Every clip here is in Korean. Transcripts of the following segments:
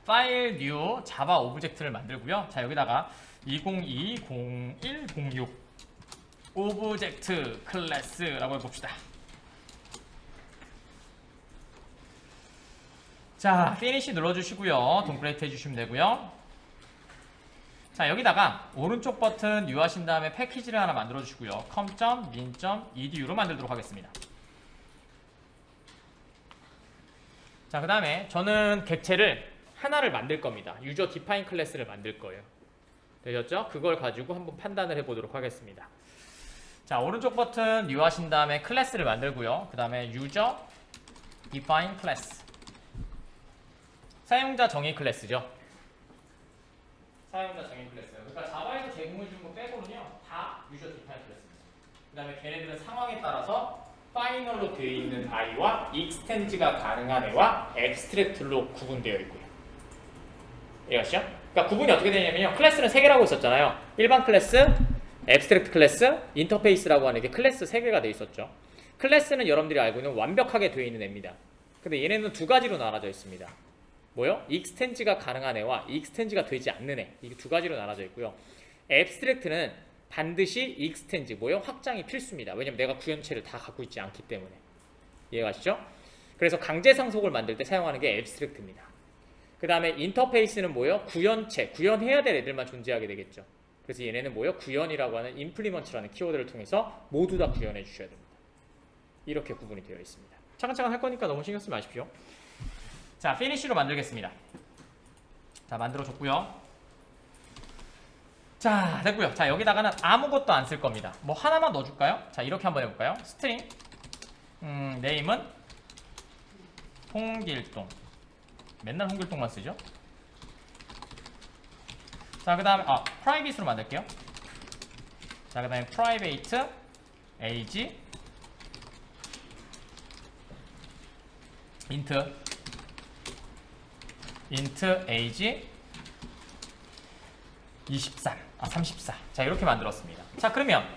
파일 뉴 자바 오브젝트를 만들고요. 자, 여기다가 2022, 01, 06 오브젝트 클래스라고 해봅시다. 자, 피니시 눌러주시고요. 동그레이트 해주시면 되고요. 자, 여기다가 오른쪽 버튼 뉴 하신 다음에 패키지를 하나 만들어 주시고요. com.min.edu로 만들도록 하겠습니다. 자, 그 다음에 저는 객체를 하나를 만들 겁니다. 유저 디파인 클래스를 만들 거예요. 되셨죠? 그걸 가지고 한번 판단을 해보도록 하겠습니다. 자, 오른쪽 버튼 뉴 하신 다음에 클래스를 만들고요. 그 다음에 유저 디파인 클래스, 사용자 정의 클래스죠. 사용자 정의 클래스예요. 그러니까 자바에서 제공해 준 거 빼고는요 다 유저 디파인 클래스입니다. 그 다음에 걔네들은 상황에 따라서 파이널로 되어 있는 i와 익스텐즈가 가능한 애와 앱스트랙트로 구분되어 있고요. 이해가시죠? 그러니까 구분이 어떻게 되냐면요, 클래스는 3개라고 있었잖아요. 일반 클래스, 앱스트랙트 클래스, 인터페이스라고 하는 게 클래스 3개가 되어 있었죠. 클래스는 여러분들이 알고 있는 완벽하게 되어 있는 애입니다. 근데 얘네는 2가지로 나눠져 있습니다. 뭐요? 익스텐즈가 가능한 애와 익스텐즈가 되지 않는 애, 이게 2가지로 나눠져 있고요. 앱스트랙트는 반드시 익스텐즈, 뭐요? 확장이 필수입니다. 왜냐면 내가 구현체를 다 갖고 있지 않기 때문에. 이해가시죠? 그래서 강제 상속을 만들 때 사용하는 게 앱스트랙트입니다. 그 다음에 인터페이스는 뭐요? 구현체, 구현해야 될 애들만 존재하게 되겠죠. 그래서 얘네는 뭐요? 구현이라고 하는 임플리먼트라는 키워드를 통해서 모두 다 구현해 주셔야 됩니다. 이렇게 구분이 되어 있습니다. 차근차근 할 거니까 너무 신경 쓰지 마십시오. 자, 피니쉬로 만들겠습니다. 자, 만들어줬고요. 자, 됐고요. 자, 여기다가는 아무것도 안 쓸 겁니다. 뭐 하나만 넣어줄까요? 자, 이렇게 한번 해볼까요? 스트링 네임은 홍길동. 맨날 홍길동만 쓰죠? 자, 그 다음에 프라이빗으로 만들게요. 자, 그 다음에 private age int age 23, 34. 자, 이렇게 만들었습니다. 자, 그러면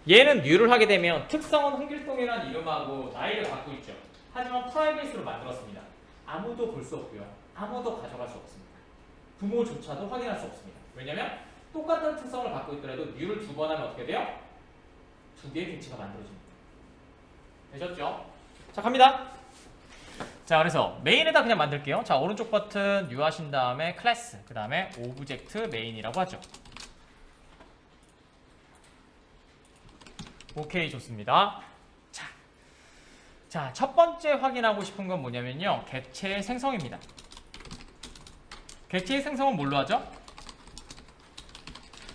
얘는 new를 하게 되면 특성은 홍길동이라는 이름하고 나이를 갖고 있죠. 하지만 프라이빗으로 만들었습니다. 아무도 볼 수 없고요. 아무도 가져갈 수 없습니다. 부모조차도 확인할 수 없습니다. 왜냐면 똑같은 특성을 갖고 있더라도 new를 2번 하면 어떻게 돼요? 2개의 객체가 만들어집니다. 되셨죠? 자, 갑니다. 자, 그래서 메인에다 그냥 만들게요. 자, 오른쪽 버튼 new 하신 다음에 클래스, 그 다음에 오브젝트 메인이라고 하죠. 오케이, 좋습니다. 자, 첫 번째 확인하고 싶은 건 뭐냐면요, 객체의 생성입니다. 객체의 생성은 뭘로 하죠?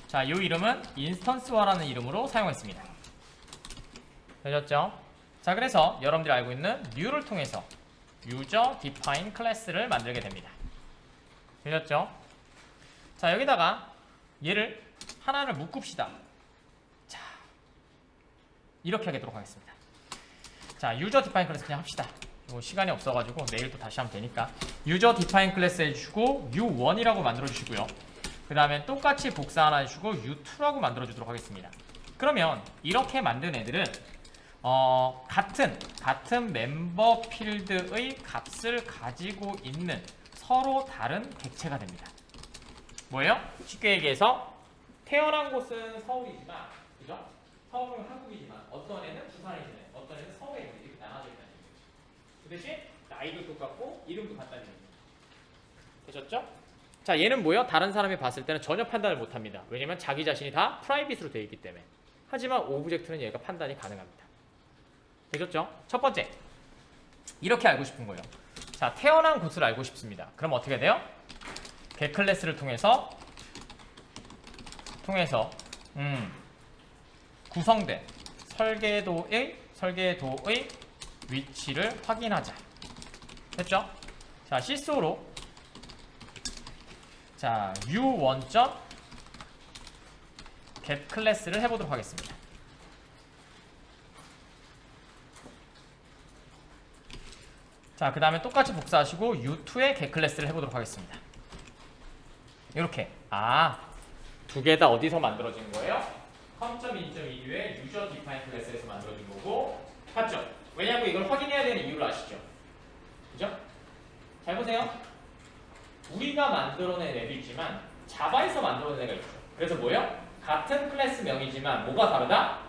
자, 이 이름은 인스턴스화라는 이름으로 사용했습니다. 되셨죠? 자, 그래서 여러분들이 알고 있는 new를 통해서 user define 클래스를 만들게 됩니다. 되셨죠? 자, 여기다가 얘를 하나를 묶읍시다. 자, 이렇게 하도록 하겠습니다. 자, user define 클래스 그냥 합시다. 뭐 시간이 없어가지고 내일 또 다시 하면 되니까 user define 클래스 해주시고 u1이라고 만들어주시고요. 그 다음에 똑같이 복사 하나 해주시고 u2라고 만들어주도록 하겠습니다. 그러면 이렇게 만든 애들은 같은 멤버 필드의 값을 가지고 있는 서로 다른 객체가 됩니다. 뭐예요? 쉽게 얘기해서 태어난 곳은 서울이지만, 그죠? 서울은 한국이지만 어떤 애는 부산이지만 어떤 애는 서울에 이렇게 나눠져 있다는 얘기죠. 그 대신 나이도 똑같고 이름도 같다는 얘기죠. 되셨죠? 자, 얘는 뭐예요? 다른 사람이 봤을 때는 전혀 판단을 못합니다. 왜냐면 자기 자신이 다 프라이빗으로 되어 있기 때문에. 하지만 오브젝트는 얘가 판단이 가능합니다. 되셨죠? 첫 번째, 이렇게 알고 싶은 거예요. 자, 태어난 곳을 알고 싶습니다. 그럼 어떻게 돼요? get 클래스를 통해서 구성된 설계도의 위치를 확인하자. 됐죠? 자, sys로 자, u1.get 클래스를 해보도록 하겠습니다. 자, 그 다음에 똑같이 복사하시고 u2의 get 클래스를 해보도록 하겠습니다. 이렇게. 두 개 다 어디서 만들어진 거예요? com.in.edu의 user define 클래스에서 만들어진 거고, 맞죠? 왜냐면 이걸 확인해야 되는 이유를 아시죠? 그죠? 잘 보세요. 우리가 만들어낸 앱이 있지만 자바에서 만들어낸 애가 있죠. 그래서 뭐예요? 같은 클래스명이지만 뭐가 다르다?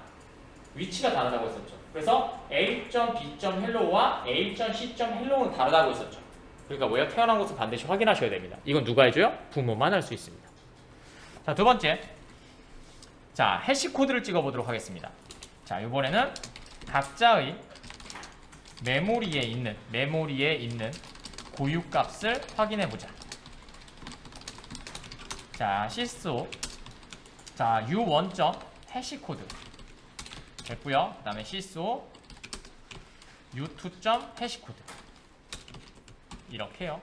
위치가 다르다고 했었죠. 그래서 A.B.hello와 A.C.hello는 다르다고 했었죠. 그러니까 뭐예요? 태어난 곳을 반드시 확인하셔야 됩니다. 이건 누가 해줘요? 부모만 할 수 있습니다. 자, 두 번째. 자, 해시 코드를 찍어보도록 하겠습니다. 자, 이번에는 각자의 메모리에 있는 고유값을 확인해보자. 자, sys 자, u1. 해시 코드 됐고요. 그 다음에 sys u2. 해시 코드 이렇게요.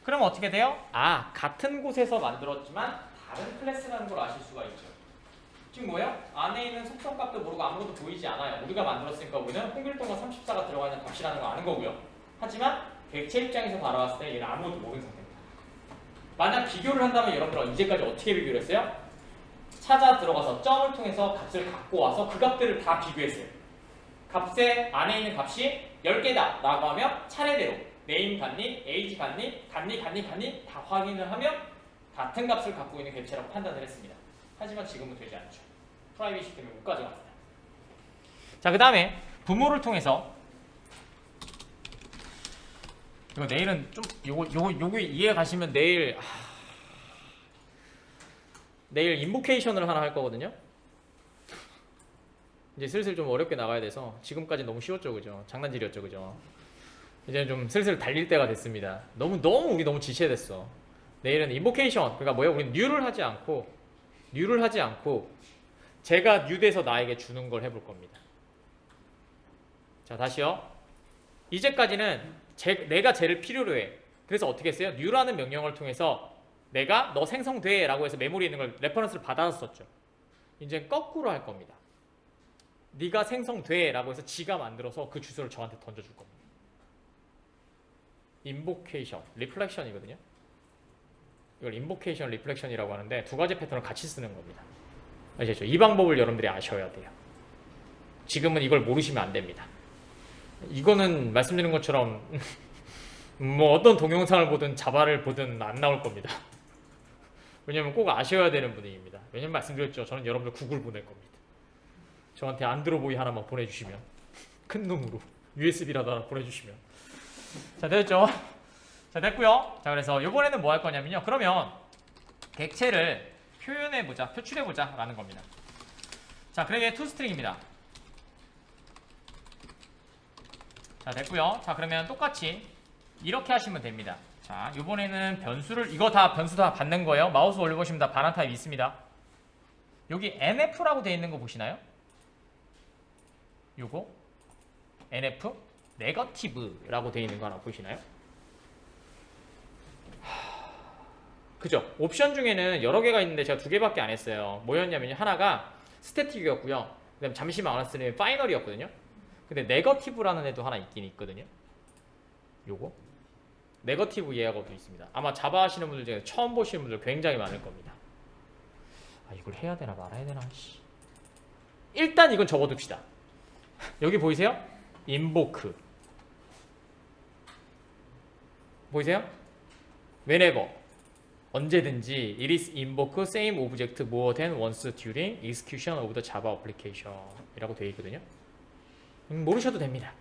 그럼 어떻게 돼요? 아, 같은 곳에서 만들었지만 다른 클래스라는 걸 아실 수가 있죠. 지금 뭐예요? 안에 있는 속성값도 모르고 아무것도 보이지 않아요. 우리가 만들었으니까 우리는 홍길동과 34가 들어가 있는 값이라는 거 아는 거고요. 하지만 객체 입장에서 바라봤을 때 얘는 아무것도 모르는 상태입니다. 만약 비교를 한다면 여러분들은 이제까지 어떻게 비교를 했어요? 찾아 들어가서 점을 통해서 값을 갖고 와서 그 값들을 다 비교했어요. 값의 안에 있는 값이 10개다 라고 하면 차례대로 네임 같니, 에이지 같니, 같니 다 확인을 하면 같은 값을 갖고 있는 객체라고 판단을 했습니다. 하지만 지금은 되지 않죠. 프라이빗이 때문에 못 가져갑니다. 자, 그 다음에 부모를 통해서 이거 내일은 좀 요거 이해 가시면 내일 인보케이션을 하나 할 거거든요. 이제 슬슬 좀 어렵게 나가야 돼서 지금까지 너무 쉬웠죠, 그죠? 장난질이었죠, 그죠? 이제 좀 슬슬 달릴 때가 됐습니다. 너무 우리 너무 지체됐어. 내일은 인보케이션, 그러니까 뭐야? 우리 뉴를 하지 않고 제가 뉴돼서 나에게 주는 걸 해볼 겁니다. 자, 다시요. 이제까지는 내가 쟤를 필요로 해. 그래서 어떻게 했어요? 뉴라는 명령을 통해서 내가 너 생성돼 라고 해서 메모리에 있는 걸 레퍼런스를 받아서 썼죠. 이제 거꾸로 할 겁니다. 네가 생성돼 라고 해서 지가 만들어서 그 주소를 저한테 던져줄 겁니다. 인보케이션, 리플렉션이거든요. 이걸 인보케이션, 리플렉션이라고 하는데 두 가지 패턴을 같이 쓰는 겁니다. 아시죠? 이 방법을 여러분들이 아셔야 돼요. 지금은 이걸 모르시면 안 됩니다. 이거는 말씀드린 것처럼 뭐 어떤 동영상을 보든 자바를 보든 안 나올 겁니다. 왜냐면 꼭 아셔야 되는 분위기입니다. 왜냐면 말씀드렸죠. 저는 여러분들 구글 보낼 겁니다. 저한테 안드로보이 하나만 보내주시면 큰 놈으로 USB라도 하나 보내주시면 자, 됐죠? 자, 됐고요. 자, 그래서 이번에는 뭐 할 거냐면요. 그러면 객체를 표현해보자, 표출해보자 라는 겁니다. 자, 그게 toString입니다. 자, 됐고요. 자, 그러면 똑같이 이렇게 하시면 됩니다. 자, 이번에는 변수를 변수 다 받는 거예요. 마우스 올려보시면 다 반환 타입이 있습니다. 여기 nf라고 되어 있는 거 보시나요? 요거 nf 네거티브라고 되어 있는 거 하나 보이시나요? 그죠? 옵션 중에는 여러 개가 있는데 제가 2개밖에 안 했어요. 뭐였냐면 하나가 스태틱이었고요. 그 다음에 잠시만 안 했으면 파이널이었거든요. 근데 네거티브라는 애도 하나 있긴 있거든요. 요거 네거티브 예약어도 있습니다. 아마 자바 하시는 분들 중에 처음 보시는 분들 굉장히 많을 겁니다. 아, 이걸 해야 되나 말아야 되나. 일단 이건 적어둡시다. 여기 보이세요? invoke 보이세요? whenever 언제든지 it is invoke same object more than once during execution of the Java application 이라고 되어 있거든요. 모르셔도 됩니다.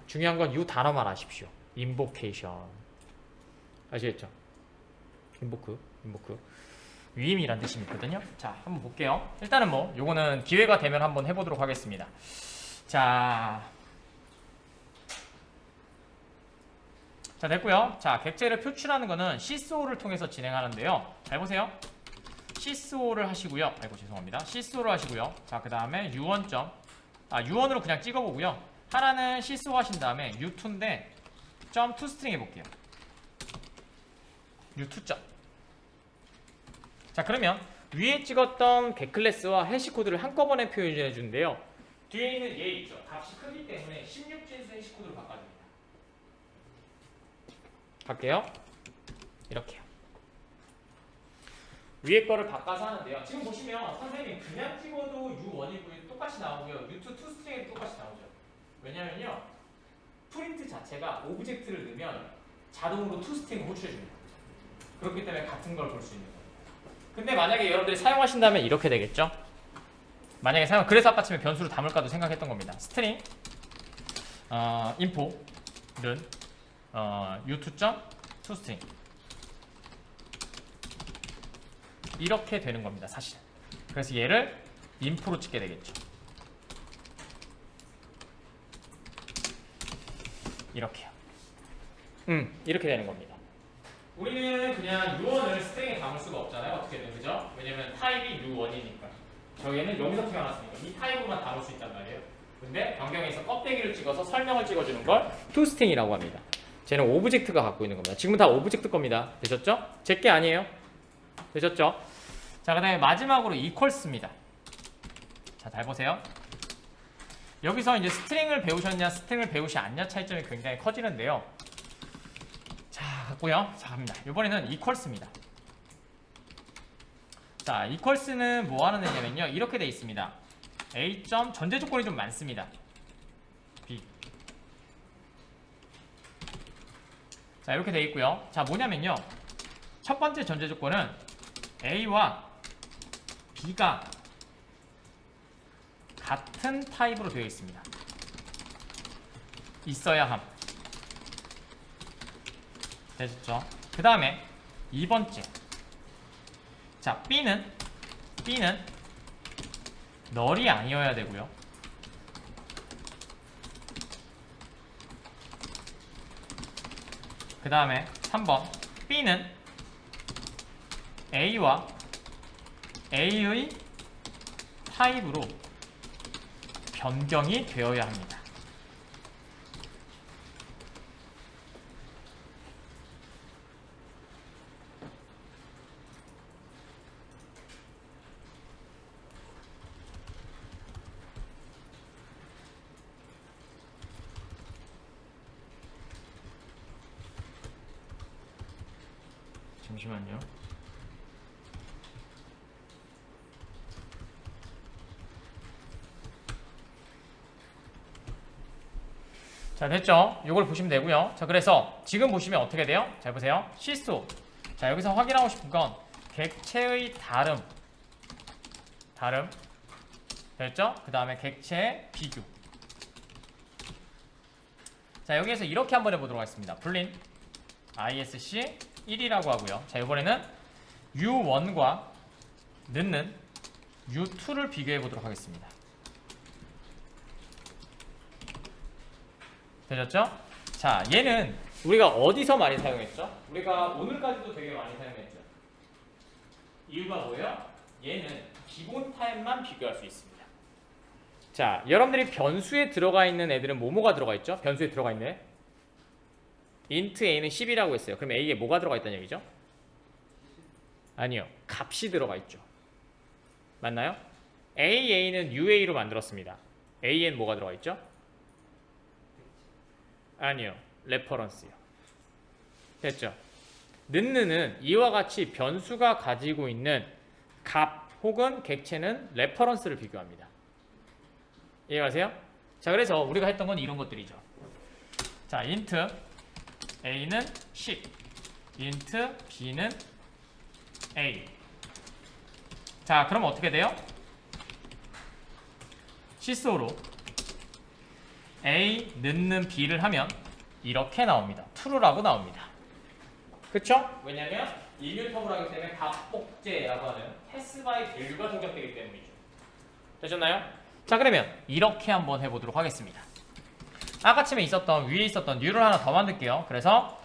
중요한 건 이 단어만 아십시오. invocation 아시겠죠? invoke 위임이란 뜻이 있거든요. 자, 한번 볼게요. 일단은 뭐 요거는 기회가 되면 한번 해보도록 하겠습니다. 자, 됐고요. 자, 객체를 표출하는 거는 syso를 통해서 진행하는데요. 잘 보세요. syso를 하시고요. 아이고 죄송합니다. syso를 하시고요. 자, 그 다음에 u1으로 그냥 찍어보고요. 하나는 syso 하신 다음에 u2인데 .toString 해볼게요. u2. 자, 그러면 위에 찍었던 getClass와 해시코드를 한꺼번에 표현해 주는데요. 뒤에 있는 얘 있죠. 값이 크기 때문에 16진수 해시코드로 바꿔줍니다. 갈게요. 이렇게요. 위에 거를 바꿔서 하는데요. 지금 보시면 선생님이 그냥 찍어도 U1이고요. 똑같이 나오고요. U2 toString에도 똑같이 나오죠. 왜냐면요. 프린트 자체가 오브젝트를 넣으면 자동으로 toString을 호출해줍니다. 그렇기 때문에 같은 걸 볼 수 있는 겁니다. 근데 만약에 여러분들이 사용하신다면 이렇게 되겠죠? 만약에 그래서 아까쯤에 변수를 담을까도 생각했던 겁니다. 스트링 info는 u2.toString 이렇게 되는 겁니다, 사실. 그래서 얘를 info로 찍게 되겠죠. 이렇게요. 이렇게 되는 겁니다. 우리는 그냥 u1을 스트링에 담을 수가 없잖아요. 어떻게든, 그죠? 왜냐면 타입이 u1이니까. 저희는 여기서 태어났으니까 이 타입으로만 담을 수 있단 말이에요. 근데 변경에서 껍데기를 찍어서 설명을 찍어주는 걸 toString이라고 합니다. 쟤는 오브젝트가 갖고 있는 겁니다. 지금은 다 오브젝트 겁니다. 되셨죠? 제게 아니에요. 되셨죠? 자, 그 다음에 마지막으로 equals입니다. 자, 잘 보세요. 여기서 이제 스트링을 배우셨냐, 스트링을 배우시 않냐 차이점이 굉장히 커지는데요. 자, 갔고요. 자, 갑니다. 이번에는 equals입니다. 자, equals는 뭐 하는 애냐면요. 이렇게 돼 있습니다. A. 전제 조건이 좀 많습니다. B. 자, 이렇게 돼 있고요. 자, 뭐냐면요. 첫 번째 전제 조건은 A와 B가 같은 타입으로 되어 있습니다. 있어야 함. 되셨죠? 그 다음에 2번째. 자, B는 널이 아니어야 되고요. 그 다음에 3번. B는 A와 A의 타입으로 변경이 되어야 합니다. 잠시만요. 자, 됐죠? 이걸 보시면 되고요. 자, 그래서 지금 보시면 어떻게 돼요? 잘 보세요. 실수. 자, 여기서 확인하고 싶은 건 객체의 다름. 됐죠? 그 다음에 객체의 비교. 자, 여기에서 이렇게 한번 해보도록 하겠습니다. 불린 ISC 1이라고 하고요. 자, 이번에는 U1과 넣는 U2를 비교해 보도록 하겠습니다. 되셨죠? 자, 얘는 우리가 어디서 많이 사용했죠? 우리가 오늘까지도 되게 많이 사용했죠. 이유가 뭐예요? 얘는 기본 타입만 비교할 수 있습니다. 자, 여러분들이 변수에 들어가 있는 애들은 뭐가 들어가 있죠? 변수에 들어가 있는 애? int a는 10이라고 했어요. 그럼 a에 뭐가 들어가 있다는 얘기죠? 아니요. 값이 들어가 있죠. 맞나요? a는 ua로 만들었습니다. a엔 뭐가 들어가 있죠? 아니요. 레퍼런스요. 됐죠? 는는 이와 같이 변수가 가지고 있는 값 혹은 객체는 레퍼런스를 비교합니다. 이해가세요? 자, 그래서 우리가 했던 건 이런 것들이죠. 자, int a는 10, int b는 a. 자, 그럼 어떻게 돼요? 시스오로 a 넣는 b를 하면 이렇게 나옵니다. true라고 나옵니다. 그쵸? 왜냐면 이뮤터블 하기 때문에 답복제라고 하는 패스 바이 밸류가 동작되기 때문이죠. 되셨나요? 자, 그러면 이렇게 한번 해보도록 하겠습니다. 아까쯤에 있었던 위에 있었던 new를 하나 더 만들게요. 그래서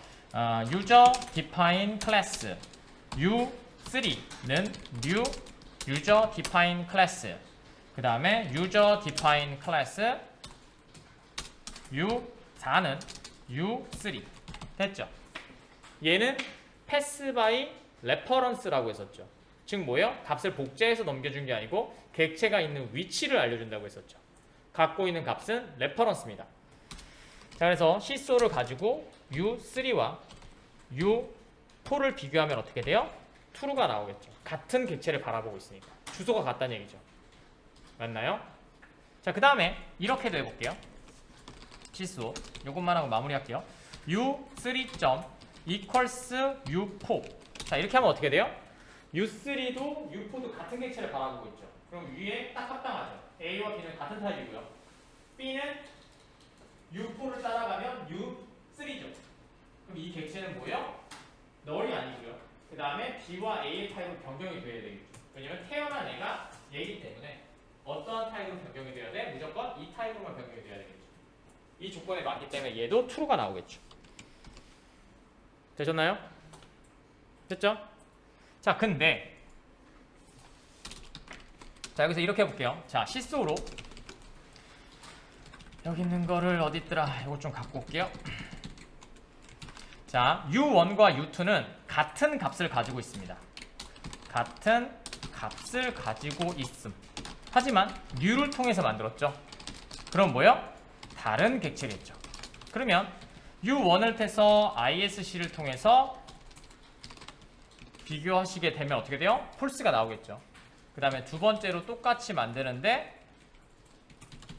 user define class u3는 new user define class, 그 다음에 user define class u4는 u3. 됐죠? 얘는 pass by reference라고 했었죠. 즉 뭐예요? 값을 복제해서 넘겨준 게 아니고 객체가 있는 위치를 알려준다고 했었죠. 갖고 있는 값은 reference입니다. 자, 그래서 시소를 가지고 u3와 u4를 비교하면 어떻게 돼요? true가 나오겠죠. 같은 객체를 바라보고 있으니까 주소가 같다는 얘기죠. 맞나요? 자, 그 다음에 이렇게도 해볼게요. 시소 요것만 하고 마무리할게요. u3. equals u4 자, 이렇게 하면 어떻게 돼요? U3도 U4도 같은 객체를 바라보고 있죠. 그럼 위에 딱 합당하죠. A와 B는 같은 타입이고요. B는 U4를 따라가면 U3죠. 그럼 이 객체는 뭐예요? 널이 아니고요. 그 다음에 B와 A의 타입으로 변경이 돼야 되겠죠. 왜냐면 태어난 애가 얘이기 때문에 어떠한 타입으로 변경이 돼야 돼? 무조건 이 타입으로만 변경이 돼야 되겠죠. 이 조건에 맞기 때문에 얘도 true가 나오겠죠. 되셨나요? 됐죠? 자, 근데 자, 여기서 이렇게 해볼게요. 자, 시소로 여기 있는 거를 어디 있더라? 이거 좀 갖고 올게요. 자, U1과 U2는 같은 값을 가지고 있습니다. 같은 값을 가지고 있음. 하지만 U를 통해서 만들었죠. 그럼 뭐요? 다른 객체겠죠. 그러면 U1을 떼서 ISC를 통해서 비교하시게 되면 어떻게 돼요? 폴스가 나오겠죠. 그 다음에 두 번째로 똑같이 만드는데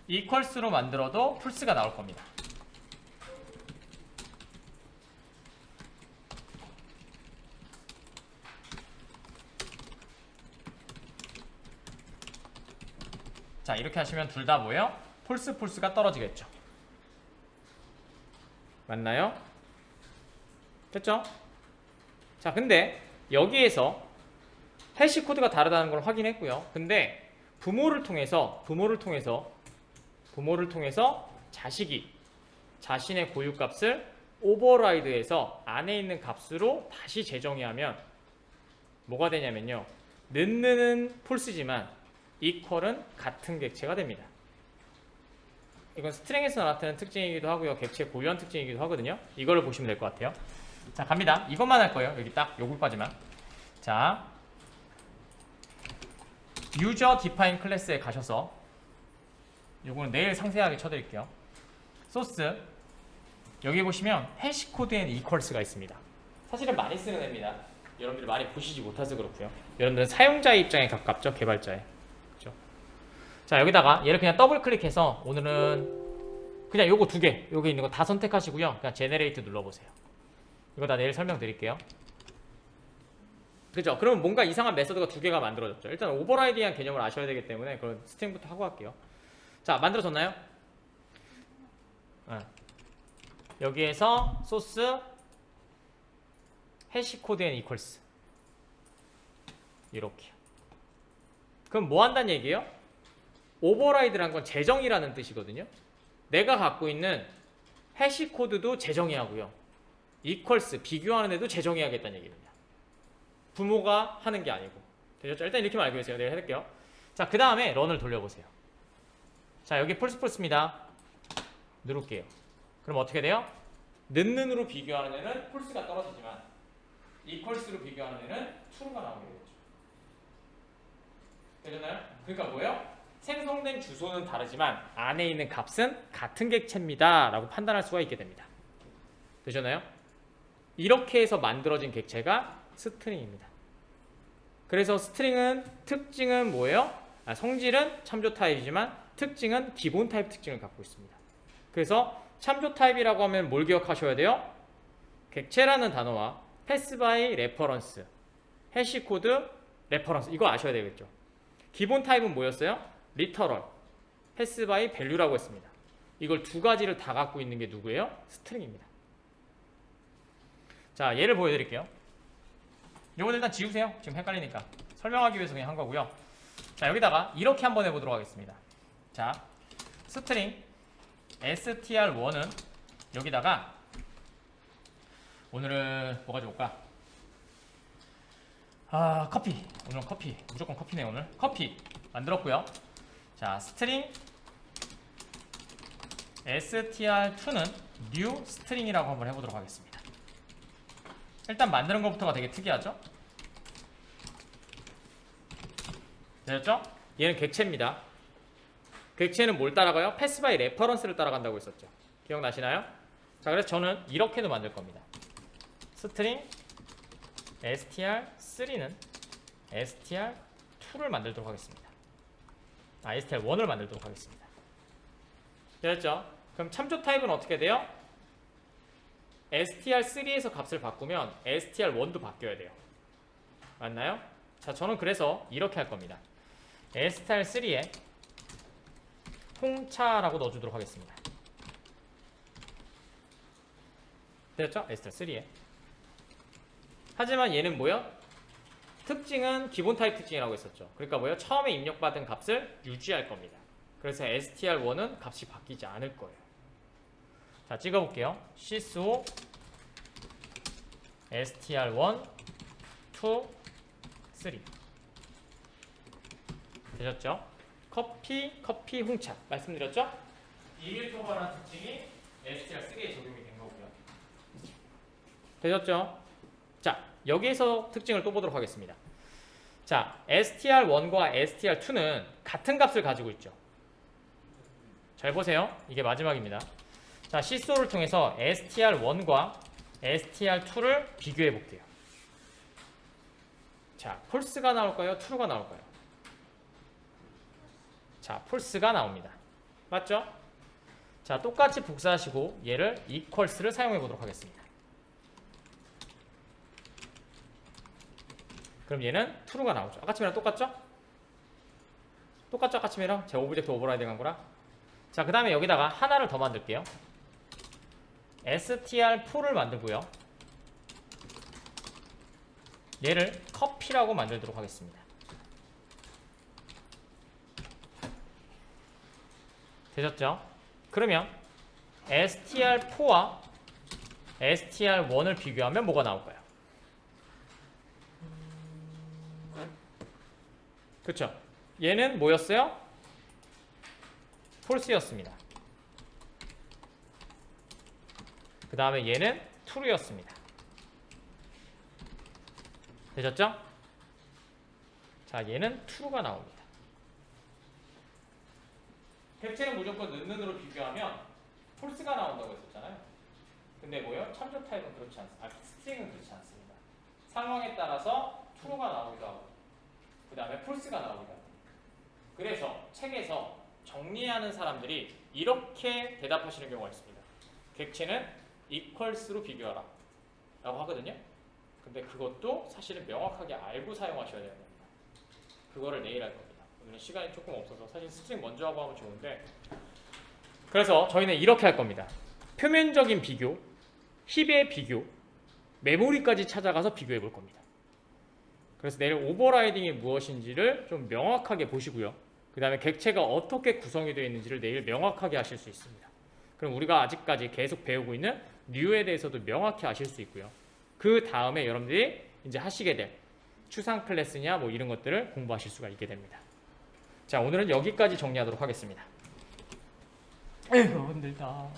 이퀄스로 만들어도 폴스가 나올 겁니다. 자, 이렇게 하시면 둘 다 뭐예요? 폴스가 떨어지겠죠. 맞나요? 됐죠? 자, 근데 여기에서 해시 코드가 다르다는 걸 확인했고요. 근데 부모를 통해서 자식이 자신의 고유값을 오버라이드해서 안에 있는 값으로 다시 재정의 하면 뭐가 되냐면요. 는는 폴스지만 이퀄은 같은 객체가 됩니다. 이건 스트링에서 나타나는 특징이기도 하고요. 객체 고유한 특징이기도 하거든요. 이거를 보시면 될 것 같아요. 자, 갑니다. 이것만 할 거예요. 여기 딱 요것까지만. 자, 유저 디파인 클래스에 가셔서 요거는 내일 상세하게 쳐드릴게요. 소스 여기 보시면 해시 코드엔 이퀄스가 있습니다. 사실은 많이 쓰는 애입니다. 여러분들이 많이 보시지 못해서 그렇고요. 여러분들은 사용자의 입장에 가깝죠. 개발자의. 그렇죠? 자, 여기다가 얘를 그냥 더블 클릭해서 오늘은 그냥 요거 두 개, 여기 있는 거 다 선택하시고요. 그냥 제네레이트 눌러보세요. 이거 다 내일 설명드릴게요. 그죠? 그러면 뭔가 이상한 메서드가 두 개가 만들어졌죠. 일단 오버라이드한 개념을 아셔야 되기 때문에 그런 스트링부터 하고 갈게요. 자, 만들어졌나요? 여기에서 소스 해시 코드엔 이퀄스 이렇게. 그럼 뭐 한다는 얘기예요? 오버라이드란 건 재정의라는 뜻이거든요. 내가 갖고 있는 해시 코드도 재정의하고요. 이퀄스 비교하는 애도 재정의하겠다는 얘기입니다. 부모가 하는 게 아니고. 되셨죠? 일단 이렇게만 알고 계세요. 내가 해볼게요. 자, 그 다음에 런을 돌려보세요. 자, 여기 폴스입니다. 누를게요. 그럼 어떻게 돼요? 는으로 비교하는 애는 폴스가 떨어지지만 이퀄스로 비교하는 애는 true가 나오게 되죠. 되셨나요? 그러니까 뭐예요? 생성된 주소는 다르지만 안에 있는 값은 같은 객체입니다 라고 판단할 수가 있게 됩니다. 되셨나요? 이렇게 해서 만들어진 객체가 스트링입니다. 그래서 스트링은 특징은 뭐예요? 성질은 참조 타입이지만 특징은 기본 타입 특징을 갖고 있습니다. 그래서 참조 타입이라고 하면 뭘 기억하셔야 돼요? 객체라는 단어와 패스 바이 레퍼런스, 해시 코드 레퍼런스 이거 아셔야 되겠죠. 기본 타입은 뭐였어요? 리터럴, 패스 바이 밸류라고 했습니다. 이걸 두 가지를 다 갖고 있는 게 누구예요? 스트링입니다. 자, 예를 보여드릴게요. 이건 일단 지우세요. 지금 헷갈리니까. 설명하기 위해서 그냥 한 거고요. 자, 여기다가 이렇게 한번 해보도록 하겠습니다. 자, 스트링 str1은 여기다가 오늘은 뭐가 좋을까? 커피. 오늘은 커피. 무조건 커피네 오늘. 커피 만들었고요. 자, 스트링 str2는 new string이라고 한번 해보도록 하겠습니다. 일단 만드는 것부터가 되게 특이하죠? 되셨죠? 얘는 객체입니다. 객체는 뭘 따라가요? 패스 바이 레퍼런스를 따라간다고 했었죠. 기억나시나요? 자, 그래서 저는 이렇게도 만들 겁니다. 스트링 str3는 str2를 만들도록 하겠습니다. str1을 만들도록 하겠습니다. 되셨죠? 그럼 참조 타입은 어떻게 돼요? str3에서 값을 바꾸면 str1도 바뀌어야 돼요. 맞나요? 자, 저는 그래서 이렇게 할 겁니다. S타일 3에 홍차라고 넣어주도록 하겠습니다. 됐죠? S타일 3에. 하지만 얘는 뭐요? 특징은 기본 타입 특징이라고 했었죠. 그러니까 뭐요? 처음에 입력받은 값을 유지할 겁니다. 그래서 str1은 값이 바뀌지 않을 거예요. 자, 찍어볼게요. sys str1 2 3 되셨죠? 커피 홍차 말씀드렸죠? 이밀토버라는 특징이 str3에 적용이 된 거고요. 되셨죠? 자, 여기에서 특징을 또 보도록 하겠습니다. 자, str1과 str2는 같은 값을 가지고 있죠. 잘 보세요. 이게 마지막입니다. 자, 시소를 통해서 str1과 str2를 비교해 볼게요. 자, 폴스가 나올까요? true가 나올까요? 자, 폴스가 나옵니다. 맞죠? 자, 똑같이 복사하시고 얘를 equals를 사용해 보도록 하겠습니다. 그럼 얘는 true가 나오죠. 아까쯤이랑 똑같죠? 똑같죠? 아까쯤이랑 제 오브젝트 오버라이딩 한 거랑. 자, 그 다음에 여기다가 하나를 더 만들게요. str4를 만들고요. 얘를 커피라고 만들도록 하겠습니다. 되셨죠? 그러면 str4와 str1을 비교하면 뭐가 나올까요? 그쵸? 얘는 뭐였어요? 폴스였습니다. 그 다음에 얘는 true였습니다. 되셨죠? 자, 얘는 true가 나옵니다. 객체는 무조건 는으로 비교하면 폴스가 나온다고 했었잖아요. 근데 뭐요? 참조 타입은 그렇지 않습니다. 스트링은 그렇지 않습니다. 상황에 따라서 true가 나오기도 하고 그 다음에 폴스가 나오기도 합니다. 그래서 책에서 정리하는 사람들이 이렇게 대답하시는 경우가 있습니다. 객체는 equals로 비교하라 라고 하거든요. 근데 그것도 사실은 명확하게 알고 사용하셔야 됩니다. 그거를 내일 할 겁니다. 오늘은 시간이 조금 없어서 사실 스트링 먼저 하고 하면 좋은데, 그래서 저희는 이렇게 할 겁니다. 표면적인 비교, 힙의 비교, 메모리까지 찾아가서 비교해 볼 겁니다. 그래서 내일 오버라이딩이 무엇인지를 좀 명확하게 보시고요. 그 다음에 객체가 어떻게 구성이 되어 있는지를 내일 명확하게 하실 수 있습니다. 그럼 우리가 아직까지 계속 배우고 있는 뉴에 대해서도 명확히 아실 수 있고요. 그 다음에 여러분들이 이제 하시게 될 추상 클래스냐 뭐 이런 것들을 공부하실 수가 있게 됩니다. 자, 오늘은 여기까지 정리하도록 하겠습니다. 에휴, 힘들다.